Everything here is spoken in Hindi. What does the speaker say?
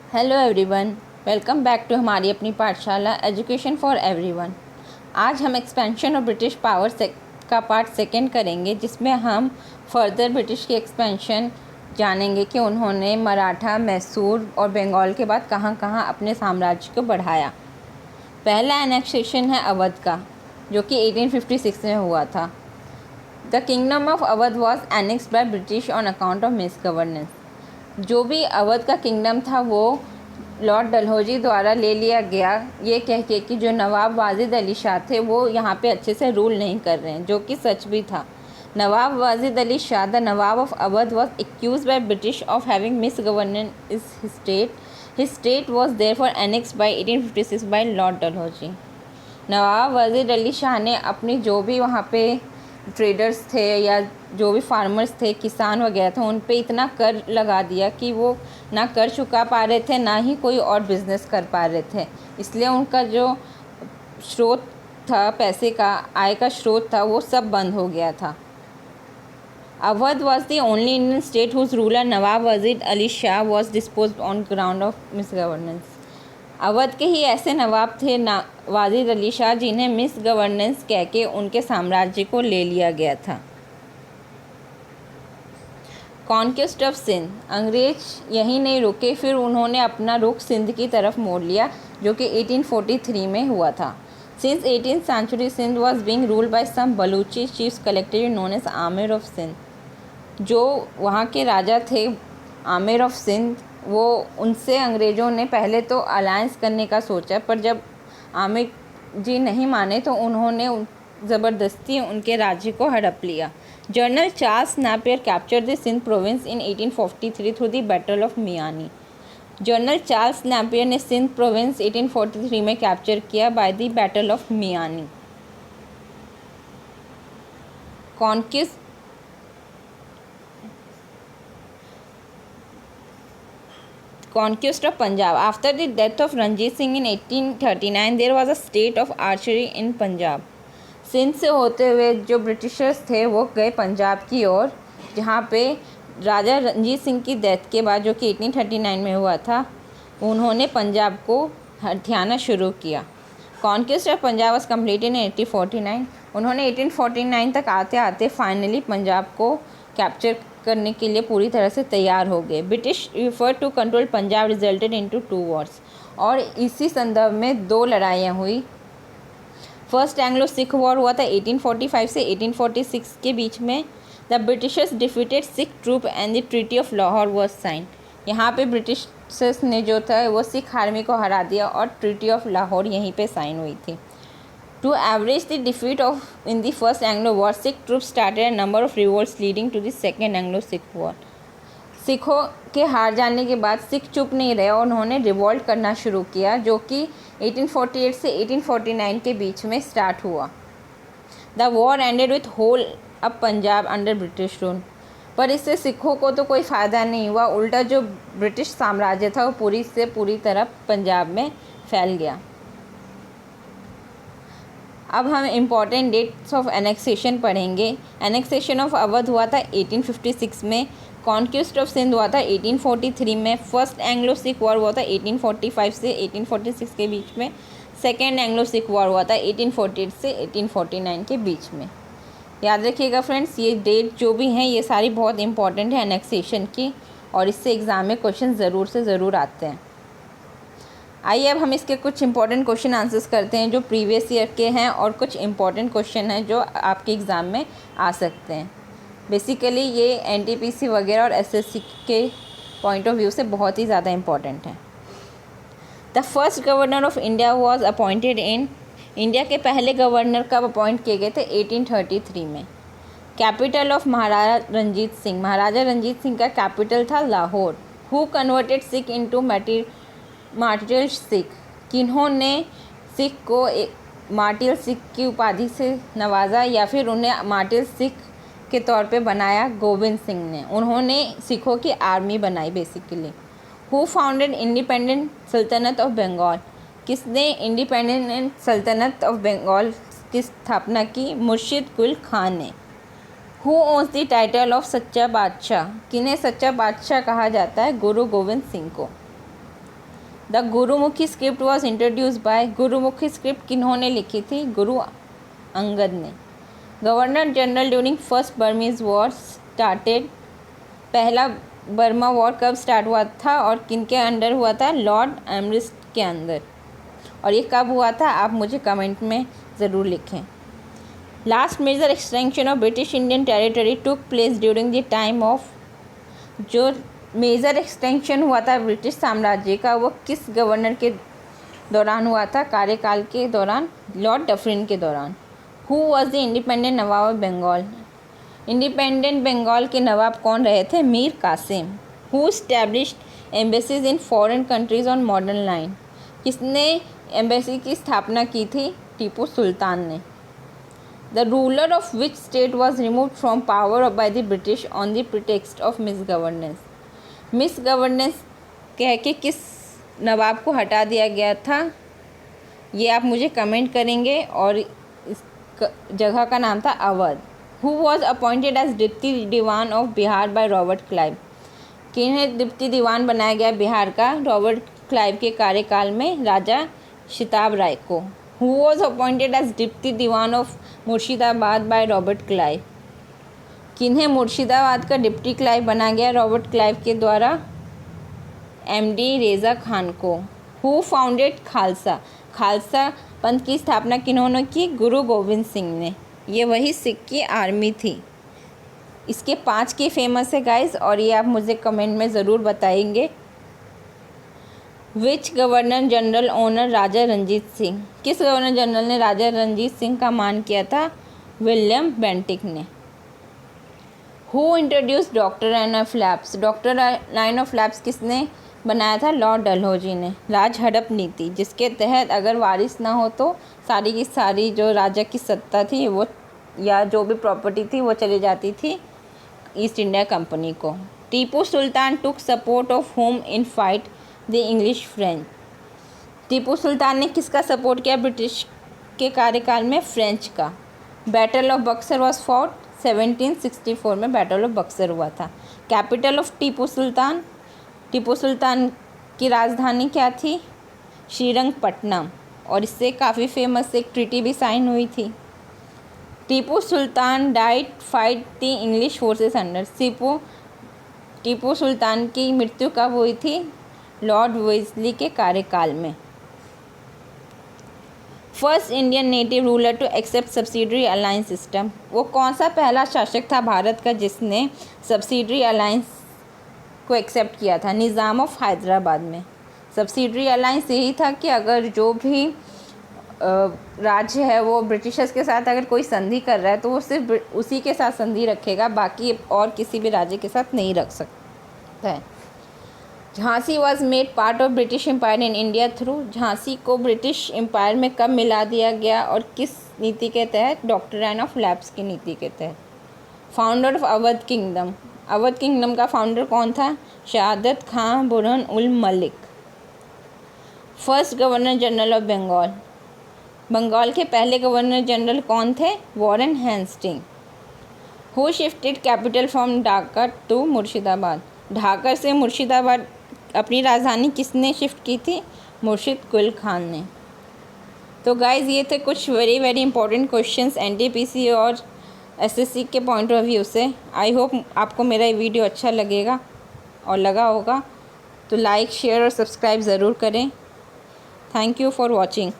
Hello everyone, welcome back to हमारी अपनी पाठशाला एजुकेशन फॉर एवरीवन। आज हम एक्सपेंशन ऑफ ब्रिटिश पावर का पार्ट सेकंड करेंगे, जिसमें हम फर्दर ब्रिटिश की एक्सपेंशन जानेंगे कि उन्होंने मराठा, मैसूर और बंगाल के बाद कहाँ कहाँ अपने साम्राज्य को बढ़ाया। पहला एनेक्सेशन है अवध का, जो कि 1856 में हुआ था। The kingdom of Awadh was annexed by British on account of miss governance. जो भी अवध का किंगडम था वो लॉर्ड डलहौजी द्वारा ले लिया गया, ये कह के कि जो नवाब वाजिद अली शाह थे वो यहाँ पे अच्छे से रूल नहीं कर रहे हैं, जो कि सच भी था। Nawab Wajid Ali Shah, the Nawab of Awadh, was accused by British of having misgovernance his state. His state was therefore annexed by 1856 by Lord Dalhousie. Nawab Wajid Ali Shah ने अपनी जो भी वहाँ पे ट्रेडर्स थे या जो भी फार्मर्स थे, किसान वगैरह थे, उन पे इतना कर लगा दिया कि वो ना कर चुका पा रहे थे, ना ही कोई और बिज़नेस कर पा रहे थे। इसलिए उनका जो स्रोत था, पैसे का, आय का स्रोत था, वो सब बंद हो गया था। Awadh was the only Indian state whose ruler Nawab Wajid Ali Shah was disposed on ground of misgovernance. Awadh के ही ऐसे नवाब थे वाजिद अली शाह जिन्हें मिस गवर्नेंस कह के उनके साम्राज्य को ले लिया गया था। Conquest of Sindh. अंग्रेज यहीं नहीं रुके, फिर उन्होंने अपना रुख सिंध की तरफ मोड़ लिया, जो कि 1843 में हुआ था। Since 18th century Sindh was being ruled by some Baluchi chiefs collectively known as Amir of Sindh. जो वहाँ के राजा थे आमिर ऑफ सिंध, वो उनसे अंग्रेज़ों ने पहले तो अलायंस करने का सोचा, पर जब आमिर जी नहीं माने तो उन्होंने ज़बरदस्ती उनके राज्य को हड़प लिया। General Charles Napier capture the Sindh province in 1843 through the battle of Miani. General Charles Napier ने सिंध प्रोविंस 1843 में कैप्चर किया by the battle of Miani. Conquest of Punjab. After the death of Ranjit Singh in 1839, there was a state of archery in Punjab. Sindh से होते हुए जो ब्रिटिशर्स थे वो गए पंजाब की ओर, जहाँ पे राजा रंजीत सिंह की डेथ के बाद, जो कि 1839 में हुआ था, उन्होंने पंजाब को हथियाना शुरू किया। Conquest of Punjab was completed in 1849। उन्होंने 1849 तक आते आते फाइनली पंजाब को कैप्चर करने के लिए पूरी तरह से तैयार हो गए। British refer to control Punjab resulted into 2 wars, और इसी संदर्भ में 2 लड़ाइयाँ हुई। फर्स्ट एंग्लो सिख वॉर हुआ था 1845 से 1846 के बीच में। The Britishers defeated Sikh troop and the treaty of Lahore was sign. यहाँ पे ब्रिटिशर्स ने जो था वो सिख आर्मी को हरा दिया और ट्रीटी ऑफ लाहौर यहीं पे साइन हुई थी। To average the defeat in the first Anglo-War, Sikh troops started a number of revolts leading to the second Anglo-Sikh War. सिखों के हार जाने के बाद सिख चुप नहीं रहे और उन्होंने रिवॉल्ट करना शुरू किया, जो कि 1848 से 1849 के बीच में स्टार्ट हुआ। The war ended with whole अब पंजाब अंडर ब्रिटिश रूल। पर इससे सिखों को तो कोई फ़ायदा नहीं हुआ, उल्टा जो ब्रिटिश साम्राज्य था वो पूरी तरह पंजाब में फैल गया। अब हम इम्पॉर्टेंट डेट्स ऑफ एनेक्सेशन पढ़ेंगे। एनेक्सेशन ऑफ अवध हुआ था 1856 में। कॉन्क्वेस्ट ऑफ सिंध हुआ था 1843 में। फर्स्ट एंग्लो सिख वॉर हुआ था 1845 से 1846 के बीच में। सेकेंड एंग्लो सिख वॉर हुआ था 1848 से 1849 के बीच में। याद रखिएगा फ्रेंड्स, ये डेट जो भी हैं ये सारी बहुत इंपॉर्टेंट है एनेक्सेशन की, और इससे एग्ज़ाम में क्वेश्चन ज़रूर से ज़रूर आते हैं। आइए अब हम इसके कुछ इंपॉर्टेंट क्वेश्चन आंसर्स करते हैं जो प्रीवियस ईयर के हैं, और कुछ इंपॉर्टेंट क्वेश्चन हैं जो आपके एग्ज़ाम में आ सकते हैं। बेसिकली ये एनटीपीसी वगैरह और एसएससी के पॉइंट ऑफ व्यू से बहुत ही ज़्यादा इंपॉर्टेंट है। The first governor of India was appointed in. India के पहले गवर्नर कब अपॉइंट किए गए थे? 1833 में। Capital of Maharaja Ranjit Singh. महाराजा रंजीत सिंह का कैपिटल था Lahore. Who converted Sikh into martial Sikh. किन्होंने सिख को मार्टियल सिख की उपाधि से नवाजा या फिर उन्हें मार्टियल सिख के तौर पे बनाया? गोविंद सिंह ने। उन्होंने सिखों की आर्मी बनाई बेसिकली। हु फाउंडेड इंडिपेंडेंट सल्तनत ऑफ बंगाल। किसने इंडिपेंडेंट सल्तनत ऑफ बंगाल की स्थापना की? मुर्शिद कुल खान ने। Who owns the title of सच्चा बादशाह। किन्हें सच्चा बादशाह कहा जाता है? गुरु गोविंद सिंह को। The Gurmukhi script was introduce by, Gurmukhi script किन्होंने लिखी थी? गुरु अंगद ने। Governor general during first Burmese war started, पहला बर्मा वॉर कब स्टार्ट हुआ था और किन के अंडर हुआ था? लॉर्ड एमरिस्ट के अंदर। और ये कब हुआ था? आप मुझे कमेंट में ज़रूर लिखें। Last major extension of British Indian territory took place during the time of, जो मेजर एक्सटेंशन हुआ था ब्रिटिश साम्राज्य का वो किस गवर्नर के दौरान हुआ था? कार्यकाल के दौरान, लॉर्ड डफरिन के दौरान। Who was the independent nawab of Bengal, independent Bengal के नवाब कौन रहे थे? Mir Qasim. Who established embassies in foreign countries on modern line, किसने एम्बेसी की स्थापना की थी? टीपू सुल्तान ने। The ruler of which state was removed from power by the British on the pretext of misgovernance, misgovernance कह के किस नवाब को हटा दिया गया था? ये आप मुझे कमेंट करेंगे। और इस जगह का नाम था Awadh. Who was appointed as deputy diwan of Bihar by Robert Clive, किन्हें डिप्टी दीवान बनाया गया बिहार का? रॉबर्ट क्लाइव के कार्यकाल में राजा शिताब राय को। Who was appointed as deputy diwan of Murshidabad by Robert Clive, किन्हें मुर्शिदाबाद का डिप्टी क्लाइव बनाया गया रॉबर्ट क्लाइव के द्वारा? एमडी रेज़ा खान को। हु फाउंडेड खालसा, खालसा पंथ की स्थापना किन्होंने की? गुरु गोविंद सिंह ने। ये वही सिख की आर्मी थी। इसके 5 के फेमस है गाइस, और ये आप मुझे कमेंट में ज़रूर बताएंगे। विच गवर्नर जनरल ऑनर राजा रंजीत सिंह, किस गवर्नर जनरल ने राजा रंजीत सिंह का मान किया था? विलियम बेंटिक ने। Who introduce doctor line of labs, doctor line of labs किसने बनाया था? लॉर्ड डलहौजी ने। राज हड़प नीति, जिसके तहत अगर वारिस ना हो तो सारी की सारी जो राजा की सत्ता थी वो या जो भी प्रॉपर्टी थी वो चली जाती थी ईस्ट इंडिया कंपनी को। Tipu Sultan took support of whom in fight the English French, Tipu Sultan ने किसका सपोर्ट किया ब्रिटिश के कार्यकाल में? फ्रेंच का। Battle of Buxar was fought, 1764 में बैटल ऑफ बक्सर हुआ था। कैपिटल ऑफ टीपू सुल्तान, टीपू सुल्तान की राजधानी क्या थी? श्रीरंगपट्टनम। और इससे काफ़ी फेमस एक ट्रीटी भी साइन हुई थी। Tipu Sultan died fight the English forces under, Tipu Sultan की मृत्यु कब हुई थी? लॉर्ड वेल्लेस्ली के कार्यकाल में। First Indian native ruler to accept subsidiary alliance system, वो कौन सा पहला शासक था भारत का जिसने सब्सिडरी अलायंस को एक्सेप्ट किया था? निज़ाम ऑफ हैदराबाद में। सब्सिडरी अलायंस यही था कि अगर जो भी राज्य है वो ब्रिटिशर्स के साथ अगर कोई संधि कर रहा है तो वो सिर्फ उसी के साथ संधि रखेगा, बाकी और किसी भी राज्य के साथ नहीं रख सकता है। Jhansi was made part of British empire in India through, Jhansi को ब्रिटिश एम्पायर में कब मिला दिया गया और किस नीति के तहत? डॉक्ट्राइन ऑफ लैब्स की नीति के तहत। Founder of Awadh kingdom, Awadh kingdom का फाउंडर कौन था? Saadat Khan Burhan ul Mulk. First governor general of Bengal, Bengal के पहले गवर्नर जनरल कौन थे? Warren Hastings. Who shifted capital from Dhaka to Murshidabad, Dhaka से मुर्शिदाबाद अपनी राजधानी किसने शिफ्ट की थी? मुर्शिद कुल खान ने। तो गाइज़ ये थे कुछ वेरी इंपॉर्टेंट क्वेश्चंस एनटीपीसी और एसएससी के पॉइंट ऑफ व्यू से। आई होप आपको मेरा ये वीडियो अच्छा लगेगा और लगा होगा तो लाइक शेयर और सब्सक्राइब ज़रूर करें। Thank you for watching.